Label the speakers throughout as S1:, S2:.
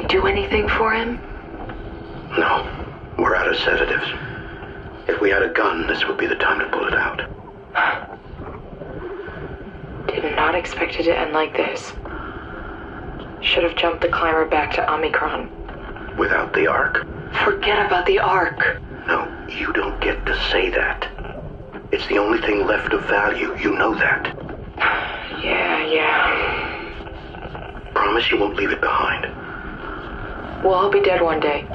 S1: do anything for him?
S2: No. We're out of sedatives. If we had a gun, this would be the time to pull it out.
S1: Did not expect it to end like this. Should have jumped the climber back to Omicron.
S2: Without the Ark?
S1: Forget about the Ark.
S2: No, you don't get to say that. It's the only thing left of value, you know that.
S1: Yeah.
S2: Promise you won't leave it behind.
S1: Well, I'll be dead one day.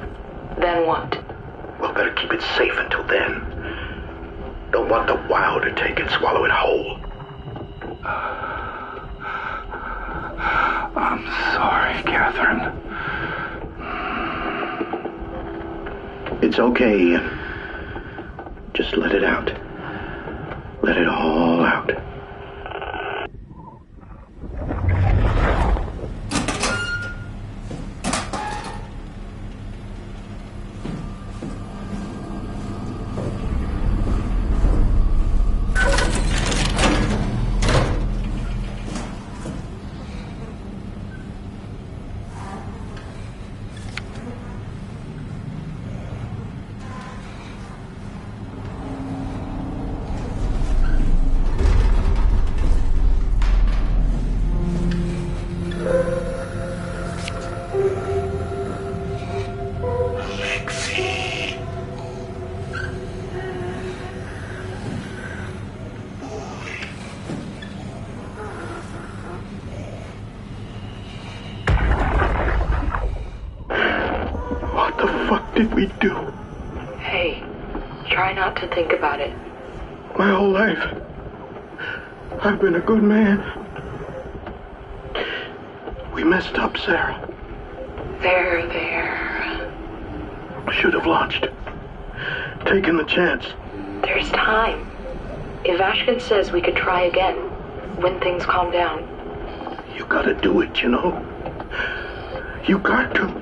S1: Then what?
S2: We'll better keep it safe until then. Don't want the wow to take it, swallow it whole.
S3: I'm sorry, Catherine.
S2: It's okay, Ian. Just let it out. Let it all out. Did we do?
S1: Hey, try not to think about it.
S2: My whole life, I've been a good man. We messed up, Sarah.
S1: There.
S2: Should have launched. Taken the chance.
S1: There's time. If Ashkin says we could try again, when things calm down.
S2: You gotta do it, you know. You got to.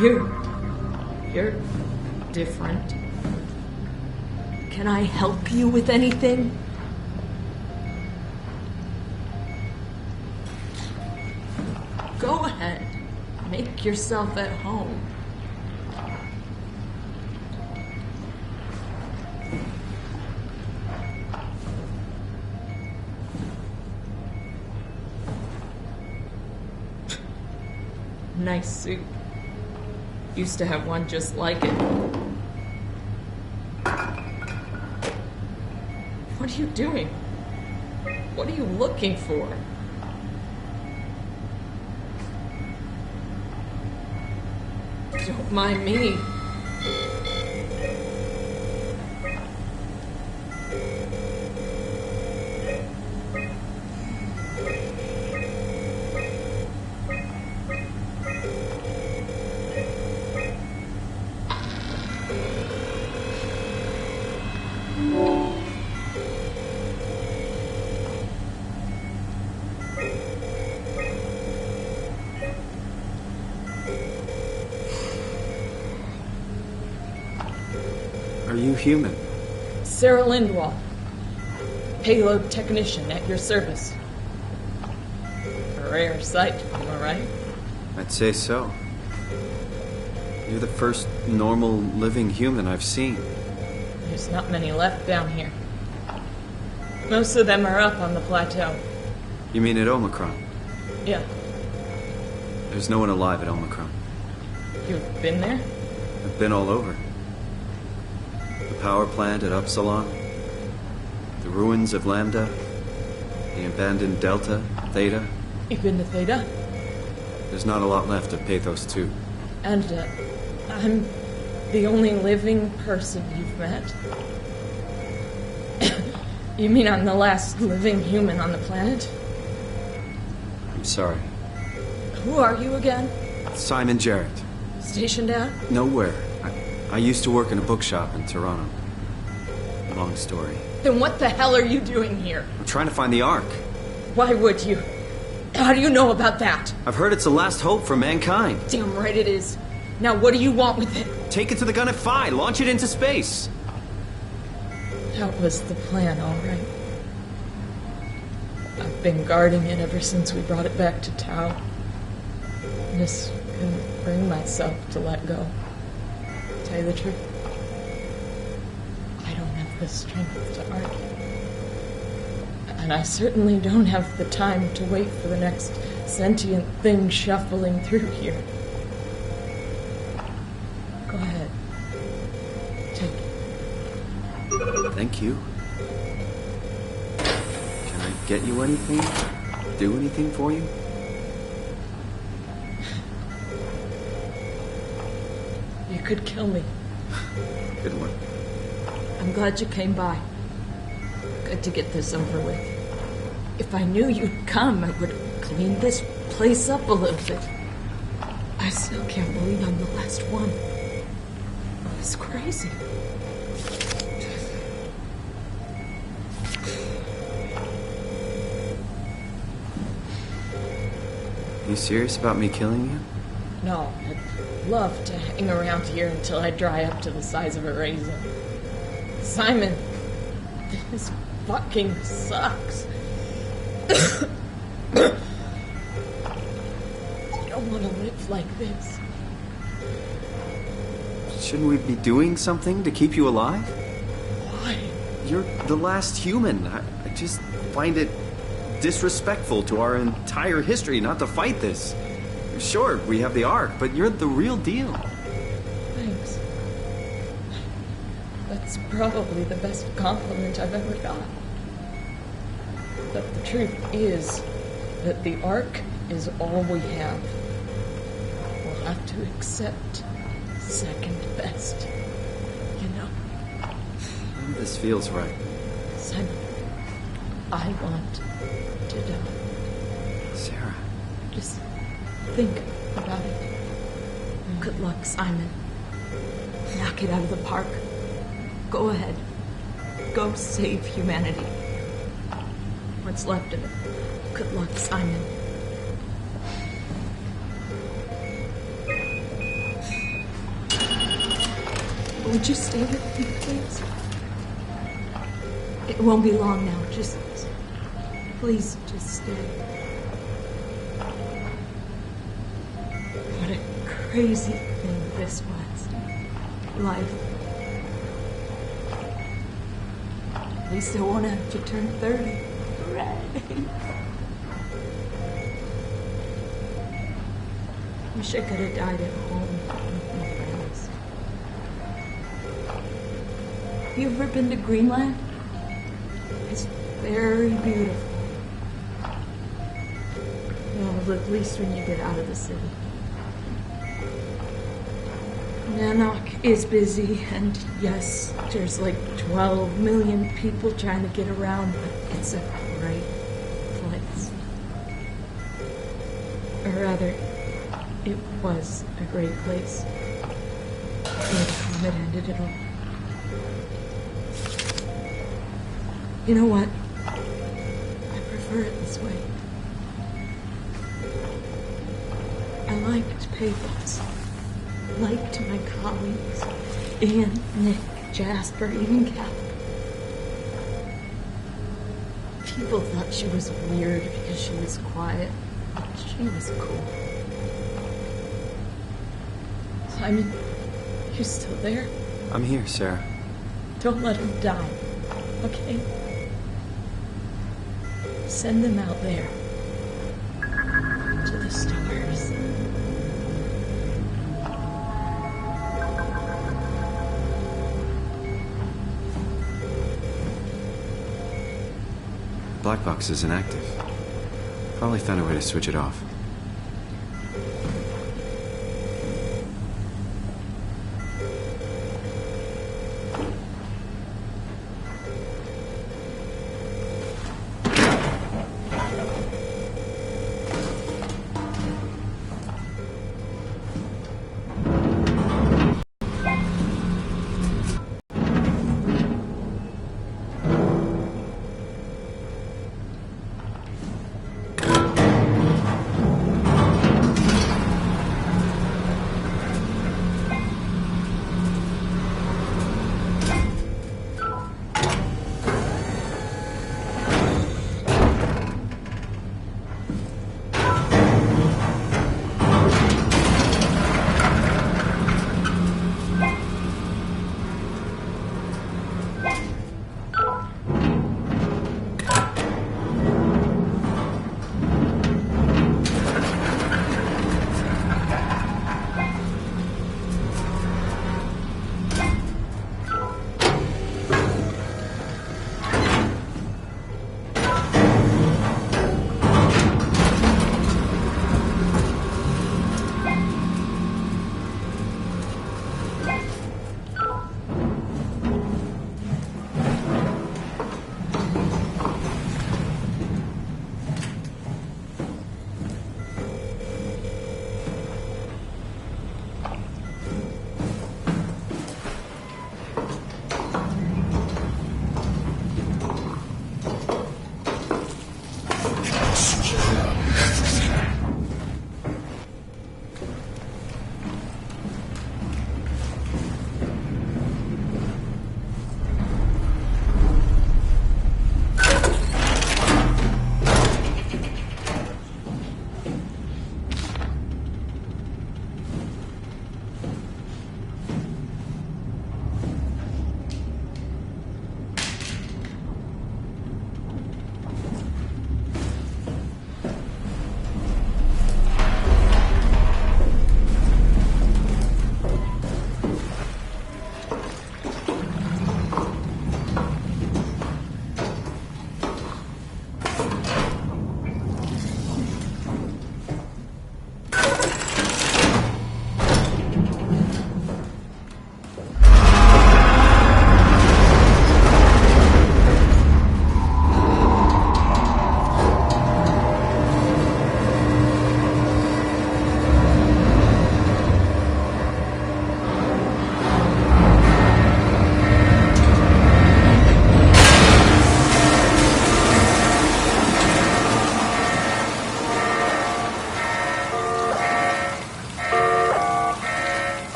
S4: You're different. Can I help you with anything? Go ahead. Make yourself at home. Nice suit. Used to have one just like it. What are you doing? What are you looking for? Don't mind me.
S5: Are you human?
S4: Sarah Lindwall, payload technician at your service. A rare sight, am I right?
S5: I'd say so. You're the first normal living human I've seen.
S4: There's not many left down here. Most of them are up on the plateau.
S5: You mean at Omicron?
S4: Yeah.
S5: There's no one alive at Omicron.
S4: You've been there?
S5: I've been all over. The power plant at Upsilon, the ruins of Lambda, the abandoned Delta, Theta.
S4: You've been to Theta?
S5: There's not a lot left of Pathos 2.
S4: And, I'm the only living person you've met? You mean I'm the last living human on the planet?
S5: I'm sorry.
S4: Who are you again?
S5: Simon Jarrett.
S4: Stationed out?
S5: Nowhere. I used to work in a bookshop in Toronto. Long story.
S4: Then what the hell are you doing here?
S5: I'm trying to find the Ark.
S4: Why would you? How do you know about that?
S5: I've heard it's the last hope for mankind.
S4: Damn right it is. Now what do you want with it?
S5: Take it to the Gun at Phi. Launch it into space.
S4: That was the plan, all right. I've been guarding it ever since we brought it back to Tau. Just couldn't bring myself to let go. To tell you the truth, I don't have the strength to argue. And I certainly don't have the time to wait for the next sentient thing shuffling through here. Go ahead. Take it.
S5: Thank you. Can I get you anything? Do anything for you?
S4: You could kill me.
S5: Good one.
S4: I'm glad you came by. Good to get this over with. If I knew you'd come, I would clean this place up a little bit. I still can't believe I'm the last one. It's crazy.
S5: You serious about me killing you?
S4: No, I'd love to hang around here until I dry up to the size of a raisin. Simon, this fucking sucks. I don't want to live like this.
S5: Shouldn't we be doing something to keep you alive?
S4: Why?
S5: You're the last human. I just find it disrespectful to our entire history not to fight this. Sure, we have the Ark, but you're the real deal.
S4: Thanks. That's probably the best compliment I've ever got. But the truth is that the Ark is all we have. We'll have to accept second best. You know?
S5: This feels right.
S4: Simon, I want to die.
S5: Sarah.
S4: Just think about it. Good luck, Simon. Knock it out of the park. Go ahead. Go save humanity. What's left of it. Good luck, Simon. Would you stay with me, please? It won't be long now. Please, just stay. What a crazy thing this was. Life. At least I won't have to turn 30. Hooray! Wish I could have died at home with my friends. Have you ever been to Greenland? It's very beautiful. Well, at least when you get out of the city. Nanook is busy, and yes, there's like 12 million people trying to get around, but it's a great place. Or rather, it was a great place. Before the comet ended it all. You know what? I prefer it this way. I liked Pathos. Liked my colleagues. Ian, Nick, Jasper, even Cap. People thought she was weird because she was quiet, but she was cool. Simon, you still there?
S5: I'm here, Sarah.
S4: Don't let him die, okay? Send them out there. To the stars.
S5: Black box is inactive. Probably found a way to switch it off.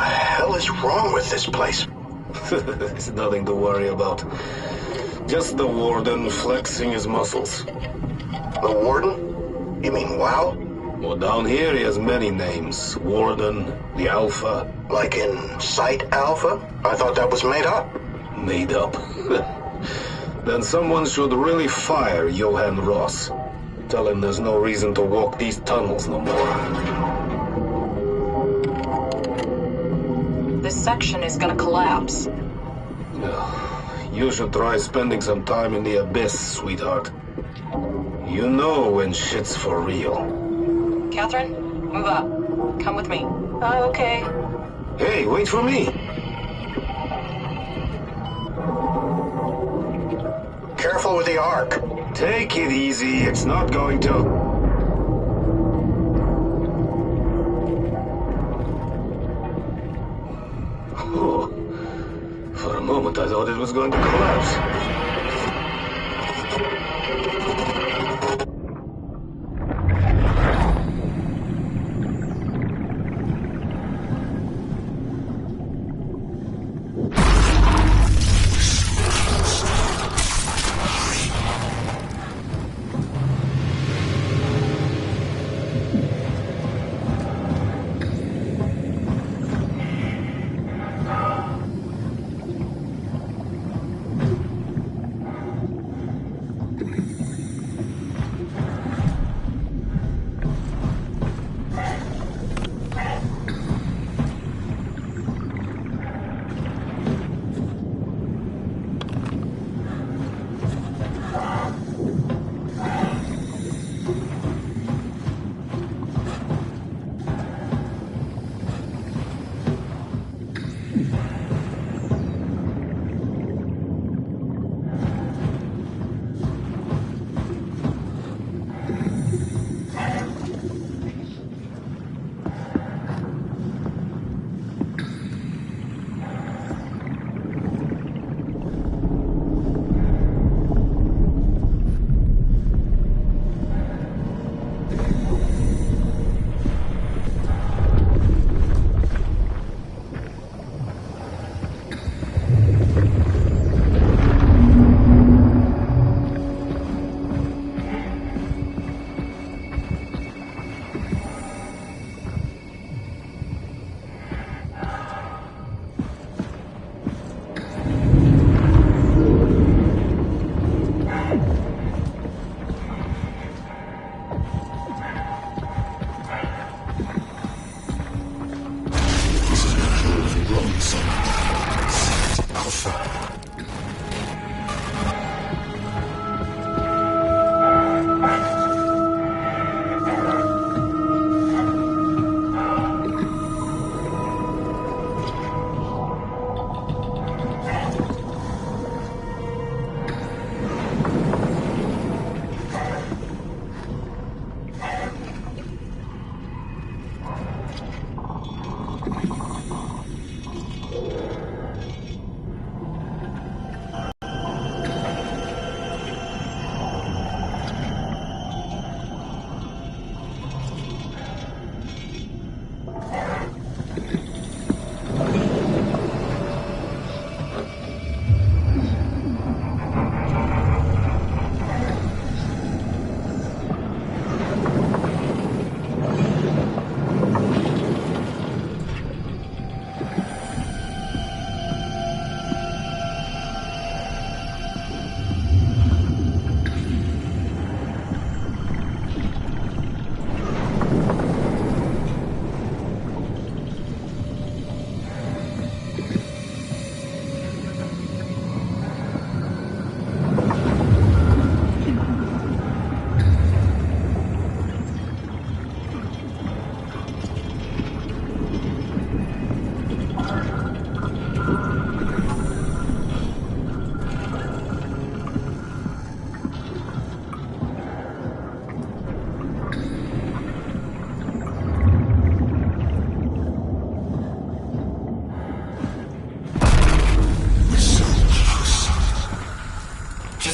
S2: hell is wrong with this place?
S6: It's nothing to worry about. Just the warden flexing his muscles.
S2: The warden? You mean WoW?
S6: Well, down here he has many names. Warden, the Alpha.
S2: Like in Site Alpha? I thought that was made up.
S6: Made up. Then someone should really fire Johann Ross. Tell him there's no reason to walk these tunnels no more.
S1: This section is gonna collapse.
S6: You should try spending some time in the abyss, sweetheart. You know when shit's for real.
S1: Catherine, move up. Come with me. Oh, okay.
S6: Hey, wait for me!
S2: Careful with the Ark.
S6: Take it easy, it's not going to... Oh, for a moment I thought it was going to collapse.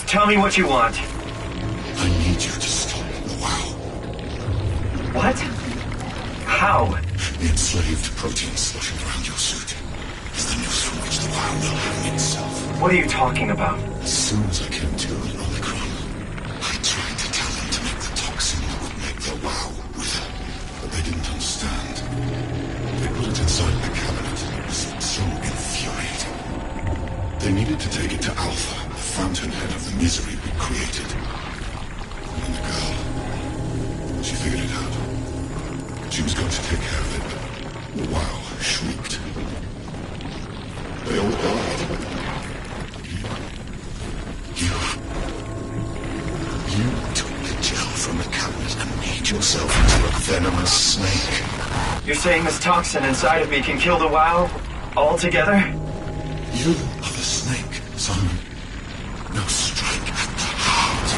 S7: Tell me what you want.
S8: I need you to stop the WoW.
S7: What? How?
S8: The enslaved proteins sloshing around your wow will hang itself.
S7: What are you talking about?
S8: As soon as I came to in Omicron, I tried to tell them to make the toxin that would make the wow wither, but they didn't understand. They put it inside the cabinet. It was so infuriating. They needed to take it to Alpha, the fountainhead of the misery we created. And the girl, she figured it out. She was going to take care of it, but the wow shrieked. They all died. You took the gel from the cabinet and made yourself into a venomous snake.
S7: You're saying this toxin inside of me can kill the wow altogether?
S8: You are the snake, Simon. Now strike at the heart.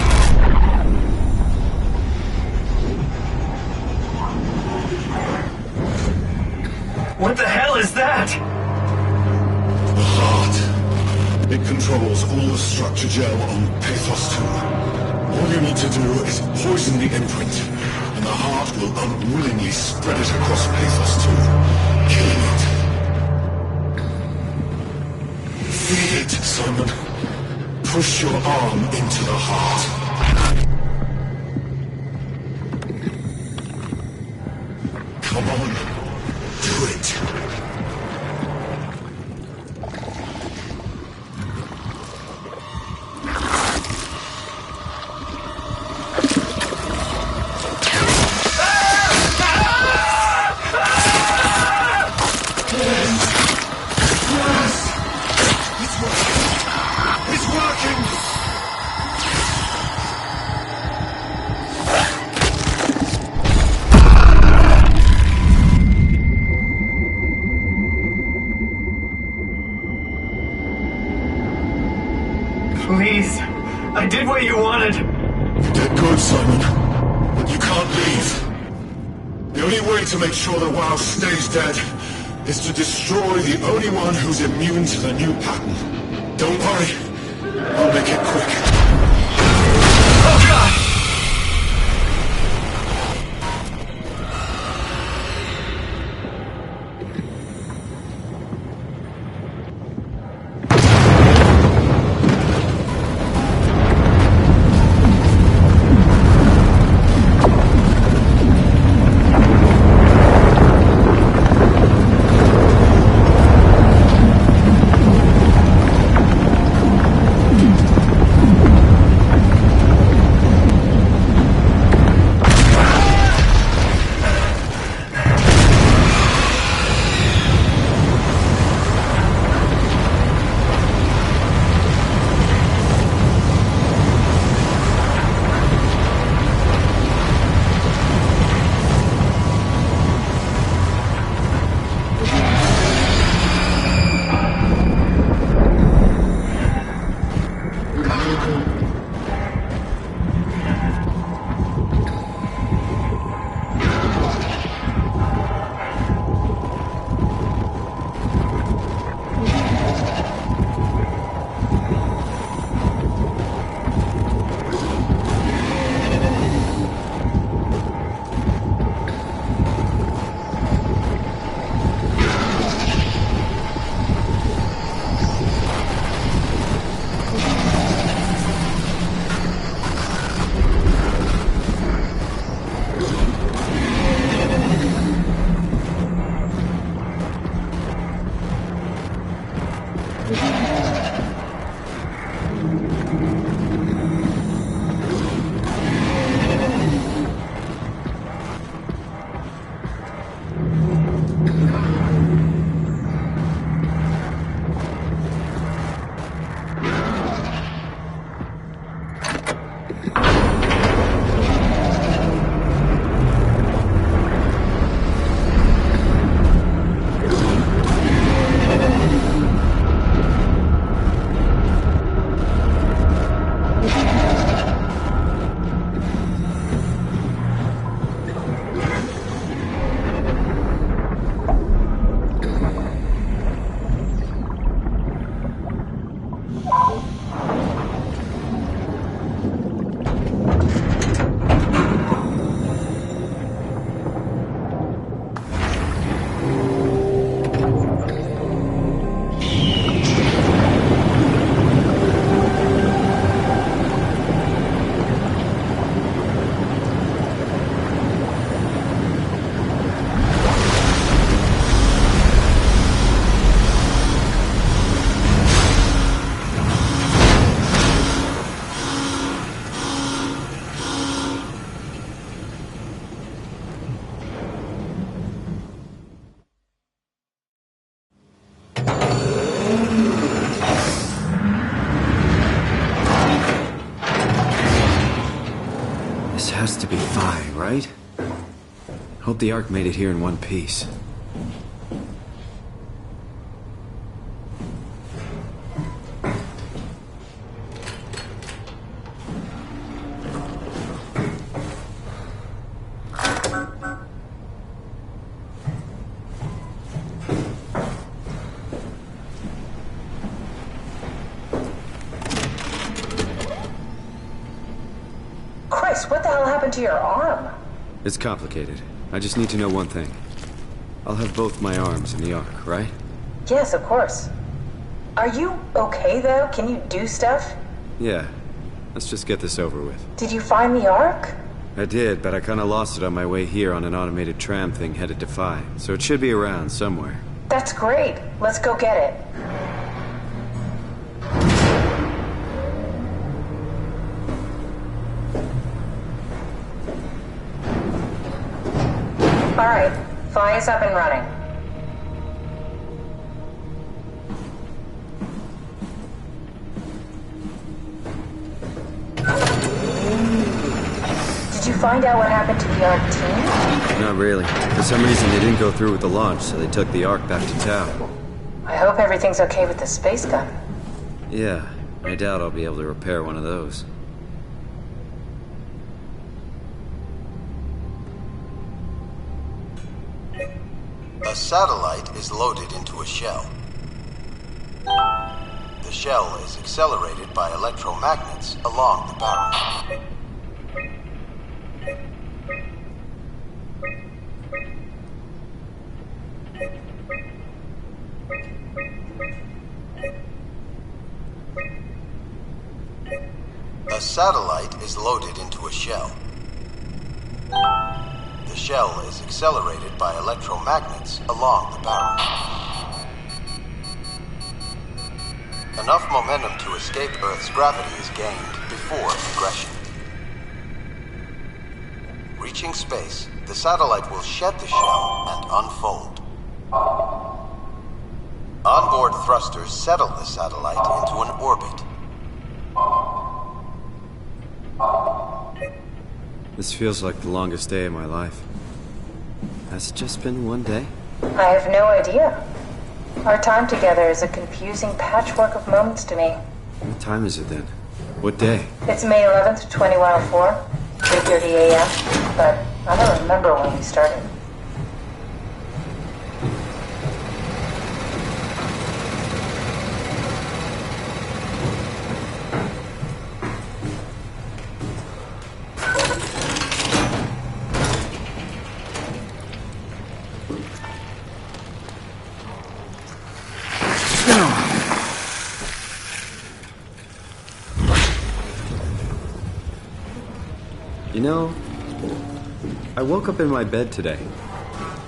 S7: What the hell is that?
S8: The heart. It controls all the structure gel on Pathos 2. All you need to do is poison the imprint, and the heart will unwillingly spread it across Pathos 2, killing it. Feed it, Simon. Push your arm into the heart. Come on. Do it.
S7: Please, I did what you wanted.
S8: You did good, Simon. But you can't leave. The only way to make sure the WoW stays dead is to destroy the only one who's immune to the new pattern. Don't worry. I'll make it quick.
S7: Oh, God!
S5: right? Hope the Ark made it here in one piece.
S1: Chris, what the hell happened to your arm?
S5: It's complicated. I just need to know one thing. I'll have both my arms in the Ark, right?
S1: Yes, of course. Are you okay, though? Can you do stuff?
S5: Yeah. Let's just get this over with.
S1: Did you find the Ark?
S5: I did, but I kinda lost it on my way here on an automated tram thing headed to Phi. So it should be around somewhere.
S1: That's great. Let's go get it. All right, Phi is up and running. Did you find out what happened to the Ark team?
S5: Not really. For some reason, they didn't go through with the launch, so they took the Ark back to Tau.
S1: I hope everything's okay with the space gun.
S5: Yeah, I doubt I'll be able to repair one of those.
S9: A satellite is loaded into a shell. The shell is accelerated by electromagnets along the barrel. A satellite is loaded into a shell. The shell is accelerated by electromagnets along the barrel. Enough momentum to escape Earth's gravity is gained before regression. Reaching space, the satellite will shed the shell and unfold. Onboard thrusters settle the satellite into an orbit.
S5: This feels like the longest day of my life. Has it just been one day?
S1: I have no idea. Our time together is a confusing patchwork of moments to me.
S5: What time is it then? What day?
S1: It's May 11th, 2104, 3:30 a.m., but I don't remember when we started.
S5: You know, I woke up in my bed today.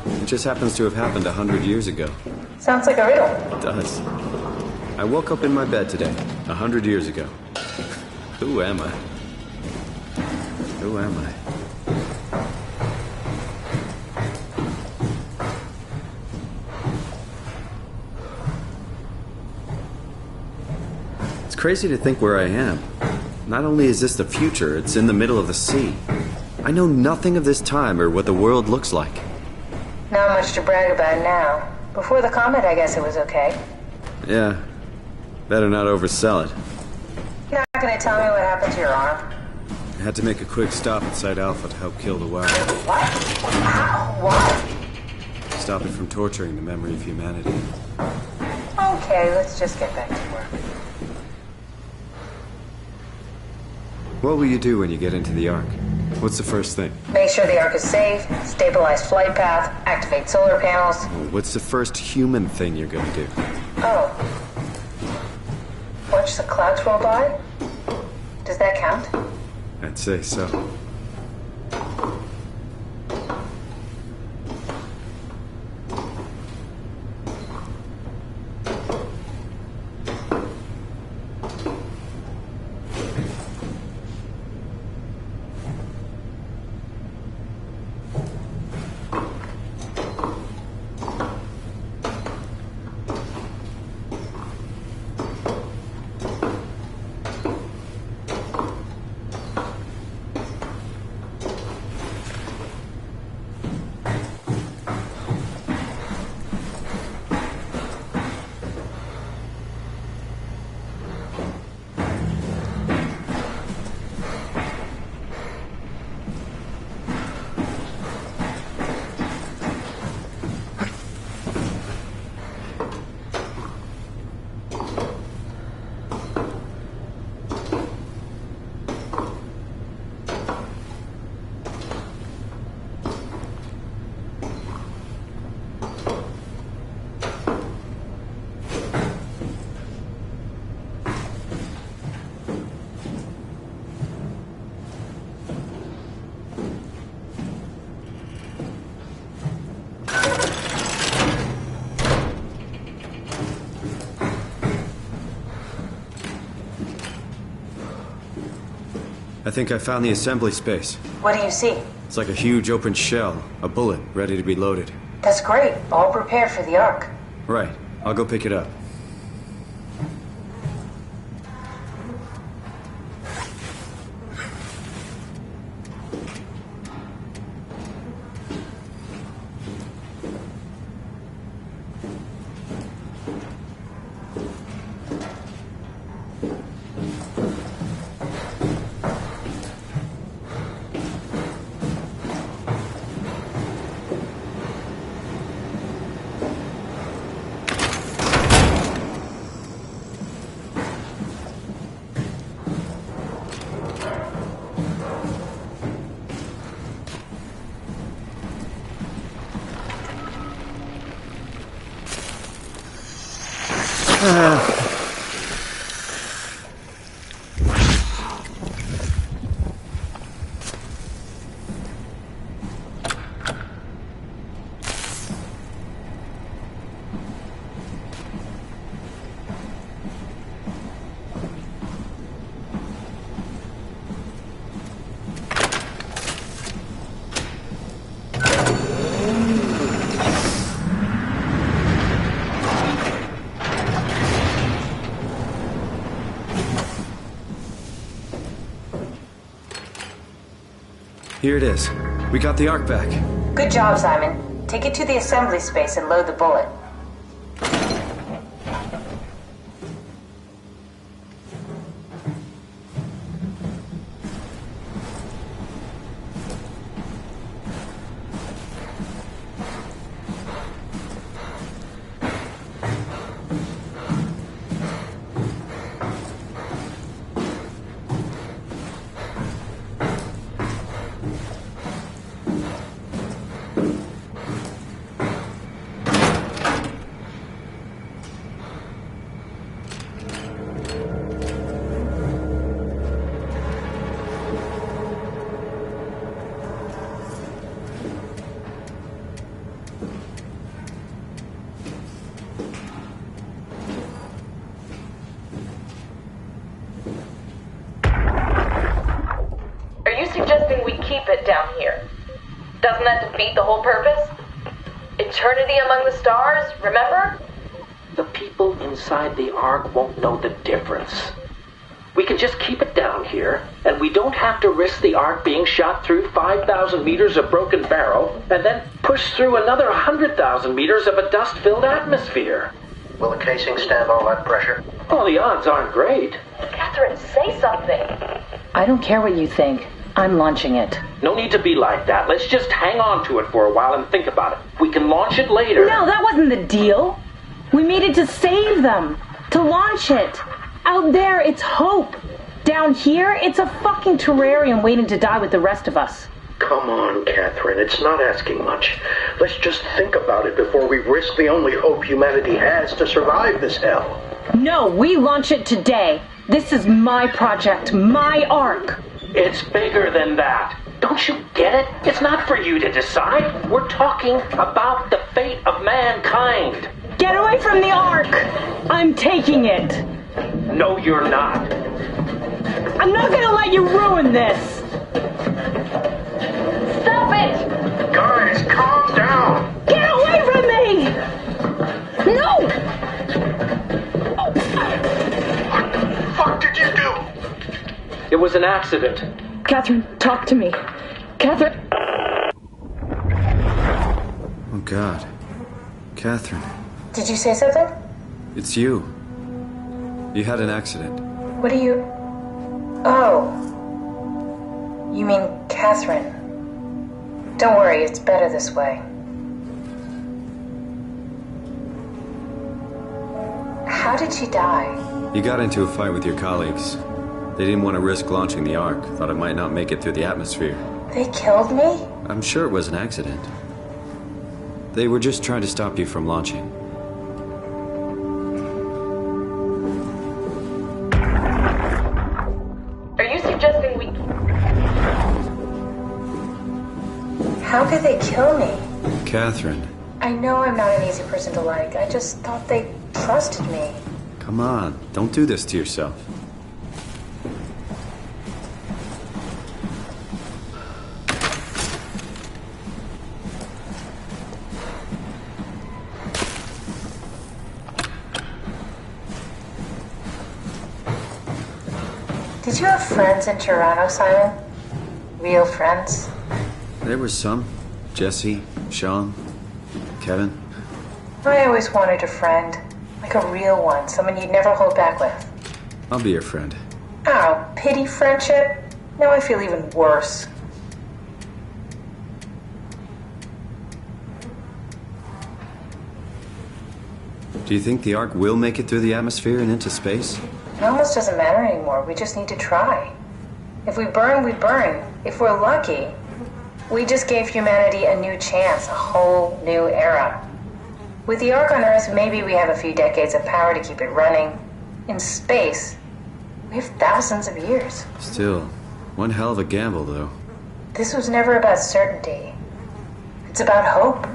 S5: It just happens to have happened 100 years ago.
S1: Sounds like a riddle.
S5: It does. I woke up in my bed today, 100 years ago. Who am I? Who am I? It's crazy to think where I am. Not only is this the future, it's in the middle of the sea. I know nothing of this time or what the world looks like.
S1: Not much to brag about now. Before the comet, I guess it was okay.
S5: Yeah. Better not oversell it.
S1: You're not gonna tell me what happened to your arm?
S5: I had to make a quick stop at Site Alpha to help kill the WoW.
S1: What? How? Why?
S5: Stop it from torturing the memory of humanity.
S1: Okay, let's just get back to work.
S5: What will you do when you get into the Ark? What's the first thing?
S1: Make sure the Ark is safe, stabilize flight path, activate solar panels.
S5: What's the first human thing you're gonna do?
S1: Oh. Watch the clouds roll by? Does that count?
S5: I'd say so. I think I found the assembly space.
S10: What do you see?
S5: It's like a huge open shell, a bullet ready to be loaded.
S10: That's great. All prepared for the Ark.
S5: Right. I'll go pick it up. Here it is. We got the Ark back.
S10: Good job, Simon. Take it to the assembly space and load the bullet.
S1: Suggesting we keep it down here. Doesn't that defeat the whole purpose? Eternity among the stars, remember?
S11: The people inside the Ark won't know the difference. We can just keep it down here, and we don't have to risk the Ark being shot through 5,000 meters of broken barrow, and then push through another 100,000 meters of a dust-filled atmosphere.
S2: Will the casing stand all that pressure?
S11: Well, the odds aren't great.
S1: Catherine, say something.
S10: I don't care what you think. I'm launching it.
S11: No need to be like that. Let's just hang on to it for a while and think about it. We can launch it later.
S10: No, that wasn't the deal. We made it to save them. To launch it. Out there, it's hope. Down here, it's a fucking terrarium waiting to die with the rest of us.
S2: Come on, Catherine. It's not asking much. Let's just think about it before we risk the only hope humanity has to survive this hell.
S10: No, we launch it today. This is my project, my Ark.
S11: It's bigger than that. Don't you get it? It's not for you to decide. We're talking about the fate of mankind.
S10: Get away from the Ark! I'm taking it.
S11: No, you're not.
S10: I'm not gonna let you ruin this.
S1: Stop it!
S2: Guys, calm down.
S10: Get away from me! No!
S2: What the fuck did you do?
S11: It was an accident.
S10: Catherine, talk to me. Catherine.
S5: Oh, God. Catherine.
S10: Did you say something?
S5: It's you. You had an accident.
S10: What do you... Oh. You mean Catherine. Don't worry, it's better this way. How did she die?
S5: You got into a fight with your colleagues. They didn't want to risk launching the Ark. Thought it might not make it through the atmosphere.
S10: They killed me?
S5: I'm sure it was an accident. They were just trying to stop you from launching.
S1: Are you suggesting we...
S10: How could they kill me?
S5: Catherine.
S10: I know I'm not an easy person to like. I just thought they trusted me.
S5: Come on. Don't do this to yourself.
S10: Did you have friends in Toronto, Simon? Real friends?
S5: There were some. Jesse, Sean, Kevin.
S10: I always wanted a friend. Like a real one. Someone you'd never hold back with.
S5: I'll be your friend.
S10: Oh, pity friendship? Now I feel even worse.
S5: Do you think the Ark will make it through the atmosphere and into space?
S10: It almost doesn't matter anymore. We just need to try. If we burn, we burn. If we're lucky, we just gave humanity a new chance, a whole new era. With the Ark on Earth, maybe we have a few decades of power to keep it running. In space, we have thousands of years.
S5: Still, one hell of a gamble, though.
S10: This was never about certainty. It's about hope.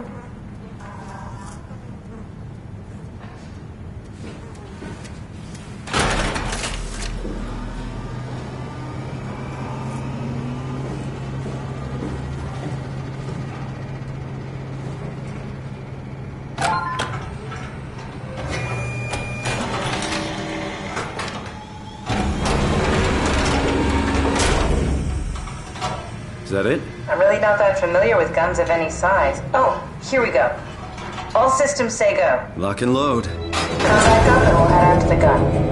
S5: Is that it?
S10: I'm really not that familiar with guns of any size. Oh, here we go. All systems say go.
S5: Lock and load.
S10: Contact up and we'll head out to the gun.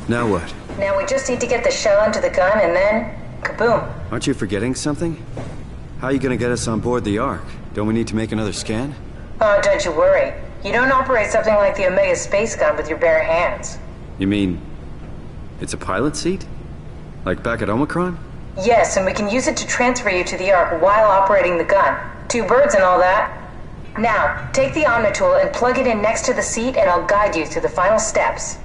S5: Now what?
S10: Now we just need to get the shell into the gun and then, kaboom.
S5: Aren't you forgetting something? How are you gonna get us on board the Ark? Don't we need to make another scan?
S10: Oh, don't you worry. You don't operate something like the Omega space gun with your bare hands.
S5: You mean, it's a pilot seat? Like back at Omicron?
S10: Yes, and we can use it to transfer you to the Ark while operating the gun. 2 birds and all that. Now, take the Omnitool and plug it in next to the seat and I'll guide you through the final steps.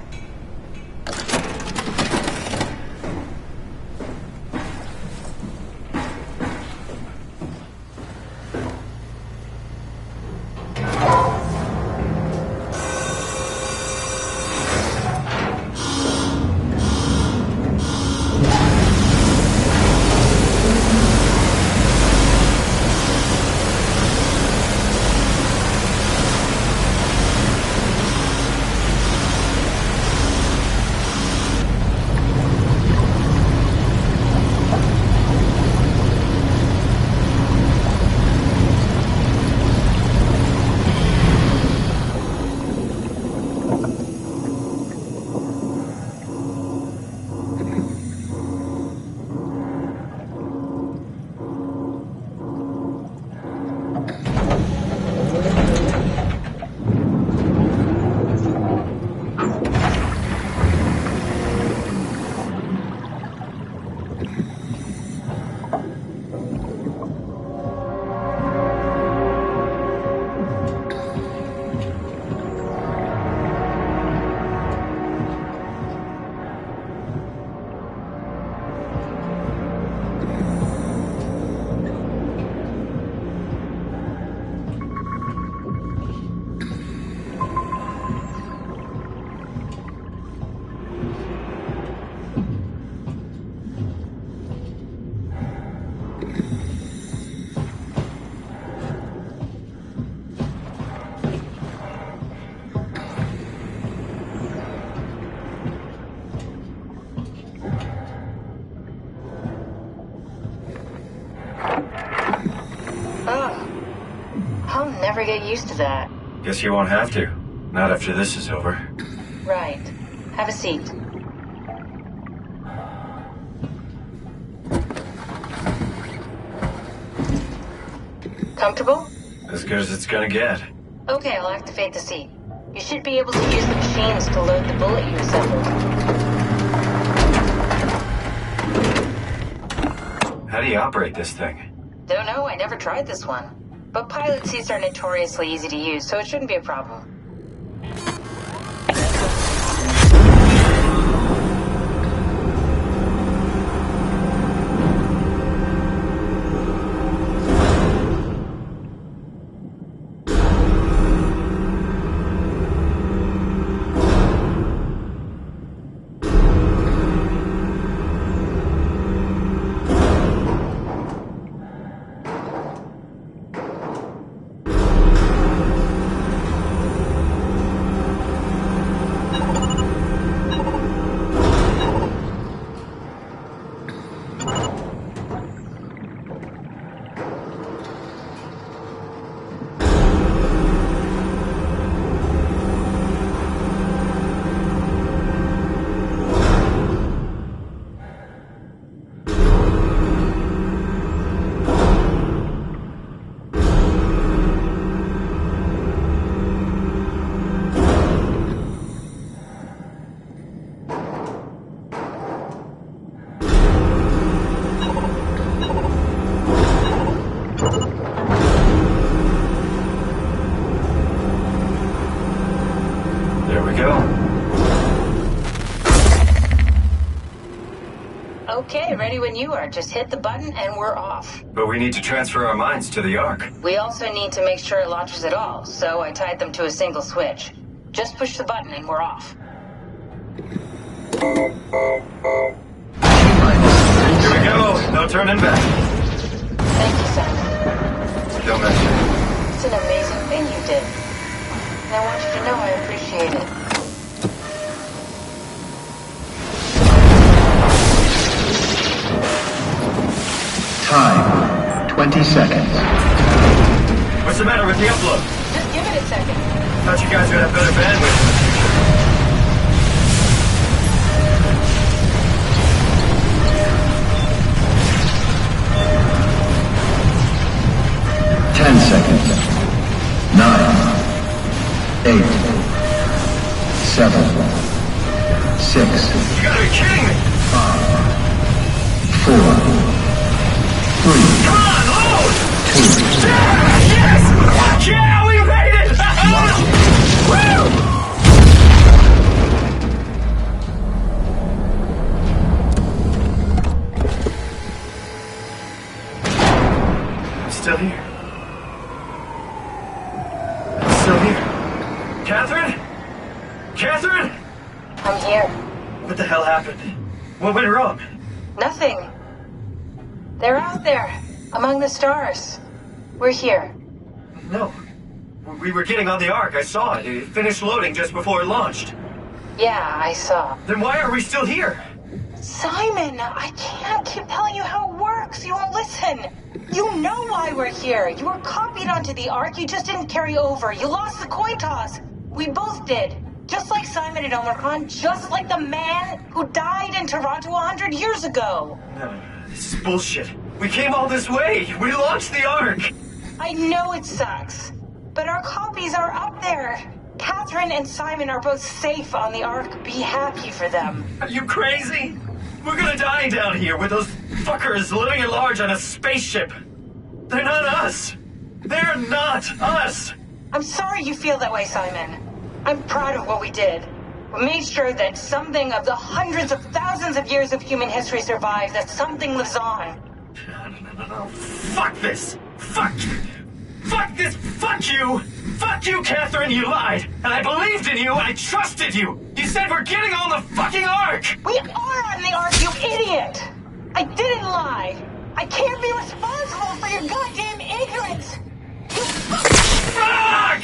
S12: I'll never get used to that.
S7: Guess you won't have to. Not after this is over.
S12: Right. Have a seat.
S10: Comfortable?
S7: As good as it's gonna get.
S10: Okay, I'll activate the seat. You should be able to use the machines to load the bullet you assembled.
S7: How do you operate this thing?
S10: Don't know, I never tried this one. But pilot seats are notoriously easy to use, so it shouldn't be a problem. Okay, ready when you are. Just hit the button and we're off.
S7: But we need to transfer our minds to the Ark.
S10: We also need to make sure it launches at all, so I tied them to a single switch. Just push the button and we're off.
S7: Here we go. No turning back.
S10: Thank you, Simon.
S7: Don't mention it.
S10: It's an amazing thing you did. And I want you to know I appreciate it.
S2: Time, 20 seconds.
S7: What's the matter with the upload?
S10: Just give it a second.
S7: Thought you guys would have better bandwidth.
S2: 10 seconds. 9, 8, 7, 6.
S7: You gotta be kidding me!
S2: 5, 4, 3.
S7: Come on, load!
S2: 2.
S7: Yes! Fuck yeah, we made it! Woo! I'm still here. I'm still here. Catherine? Catherine?
S10: I'm here.
S7: What the hell happened? What went wrong?
S10: Nothing. They're out there, among the stars. We're here.
S7: No. We were getting on the Ark. I saw it. It finished loading just before it launched.
S10: Yeah, I saw.
S7: Then why are we still here?
S10: Simon, I can't keep telling you how it works. You won't listen. You know why we're here. You were copied onto the Ark. You just didn't carry over. You lost the coin toss. We both did. Just like Simon and Omicron, just like the man who died in Toronto 100 years ago.
S7: No, this is bullshit. We came all this way. We launched the Ark.
S10: I know it sucks, but our copies are up there. Catherine and Simon are both safe on the Ark. Be happy for them.
S7: Are you crazy? We're gonna die down here with those fuckers living at large on a spaceship. They're not us. They're not us.
S10: I'm sorry you feel that way, Simon. I'm proud of what we did. We made sure that something of the hundreds of thousands of years of human history survives, that something lives on.
S7: No. Fuck this. Fuck this. Fuck you. Fuck you, Catherine. You lied. And I believed in you. I trusted you. You said we're getting on the fucking Ark.
S10: We are on the Ark, you idiot. I didn't lie. I can't be responsible for your goddamn ignorance. You
S7: Fuck!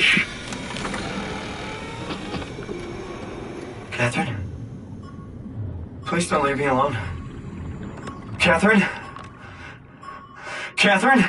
S7: Catherine? Please don't leave me alone. Catherine? Catherine?